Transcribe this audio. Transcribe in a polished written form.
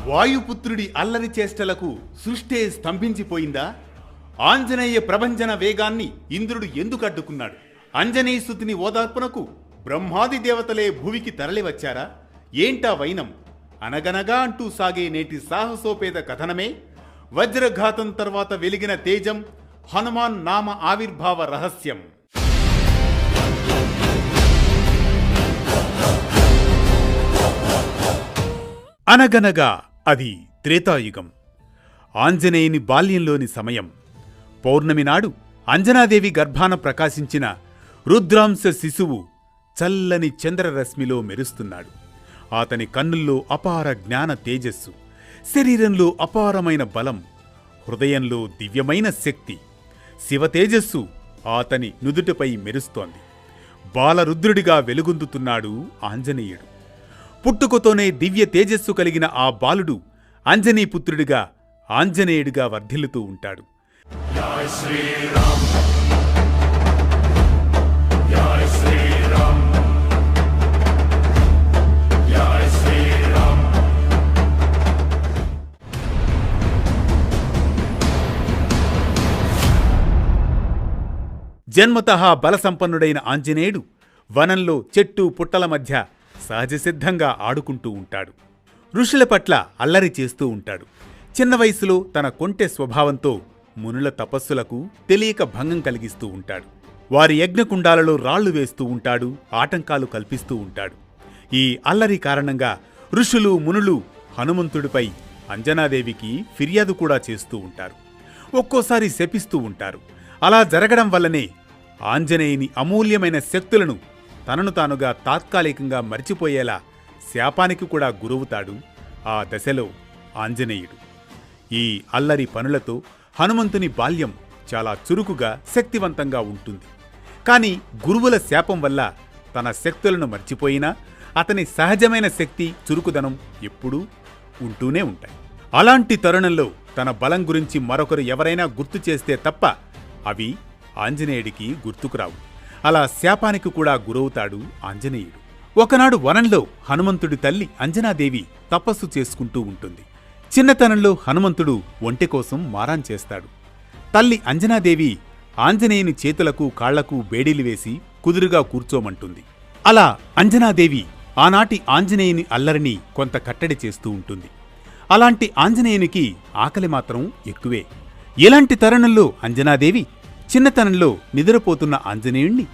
వాయుపుత్రుడి అల్లరి చేష్టలకు సృష్టే స్తంభించిపోయిందా? ఆంజనేయ ప్రభంజన వేగాన్ని ఇంద్రుడు ఎందుకు అడ్డుకున్నాడు? అంజనేయస్తుతిని ఓదార్పునకు బ్రహ్మాది దేవతలే భువికి తరలివచ్చారా? ఏంటా వైనం? అనగనగా అంటూ సాగే నేటి సాహసోపేత కథనమే వజ్రఘాతం తర్వాత వెలిగిన తేజం, హనుమాన్ నామ ఆవిర్భావ రహస్యం. అనగనగా అది త్రేతాయుగం. ఆంజనేయుని బాల్యంలోని సమయం. పౌర్ణమి నాడు అంజనాదేవి గర్భాన ప్రకాశించిన రుద్రాంశ శిశువు చల్లని చంద్రరశ్మిలో మెరుస్తున్నాడు. అతని కన్నుల్లో అపార జ్ఞాన తేజస్సు, శరీరంలో అపారమైన బలం, హృదయంలో దివ్యమైన శక్తి. శివతేజస్సు అతని నుదుటిపై మెరుస్తోంది. బాలరుద్రుడిగా వెలుగొందుతున్నాడు ఆంజనేయుడు. పుట్టుకతోనే దివ్య తేజస్సు కలిగిన ఆ బాలుడు అంజనీపుత్రుడిగా, ఆంజనేయుడిగా వర్ధిల్లుతూ ఉంటాడు. జై శ్రీరామ్, జై శ్రీరామ్, జై శ్రీరామ్. జన్మతః బలసంపన్నుడైన ఆంజనేయుడు వనంలో చెట్టు పుట్టల మధ్య సహజసిద్ధంగా ఆడుకుంటూ ఉంటాడు. ఋషుల పట్ల అల్లరి చేస్తూ ఉంటాడు. చిన్న వయసులో తన కొంటె స్వభావంతో మునుల తపస్సులకు తెలియక భంగం కలిగిస్తూ ఉంటాడు. వారి యజ్ఞకుండాలలో రాళ్లు వేస్తూ ఉంటాడు, ఆటంకాలు కల్పిస్తూ ఉంటాడు. ఈ అల్లరి కారణంగా ఋషులు మునులు హనుమంతుడిపై అంజనాదేవికి ఫిర్యాదు కూడా చేస్తూ ఉంటారు. ఒక్కోసారి శపిస్తూ ఉంటారు. అలా జరగడం వల్లనే ఆంజనేయుని అమూల్యమైన శక్తులను తనను తానుగా తాత్కాలికంగా మరిచిపోయేలా శాపానికి కూడా గురవుతాడు ఆ దశలో ఆంజనేయుడు. ఈ అల్లరి పనులతో హనుమంతుని బాల్యం చాలా చురుకుగా, శక్తివంతంగా ఉంటుంది. కాని గురువుల శాపం వల్ల తన శక్తులను మర్చిపోయినా అతని సహజమైన శక్తి, చురుకుదనం ఎప్పుడూ ఉంటూనే ఉంటాయి. అలాంటి తరుణంలో తన బలం గురించి మరొకరు ఎవరైనా గుర్తు చేస్తే తప్ప అవి ఆంజనేయుడికి గుర్తుకురావు. అలా శాపానికి కూడా గురవుతాడు ఆంజనేయుడు. ఒకనాడు వనంలో హనుమంతుడి తల్లి అంజనాదేవి తపస్సు చేసుకుంటూ ఉంటుంది. చిన్నతనంలో హనుమంతుడు ఒంటె కోసం మారాన్ చేస్తాడు. తల్లి అంజనాదేవి ఆంజనేయుని చేతులకు కాళ్లకు బేడీలు వేసి కుదురుగా కూర్చోమంటుంది. అలా అంజనాదేవి ఆనాటి ఆంజనేయుని అల్లరిని కొంత కట్టడి చేస్తూ ఉంటుంది. అలాంటి ఆంజనేయునికి ఆకలి మాత్రం ఎక్కువే. ఇలాంటి తరుణంలో అంజనాదేవి చిన్నతనంలో నిద్రపోతున్న ఆంజనేయుణ్ణి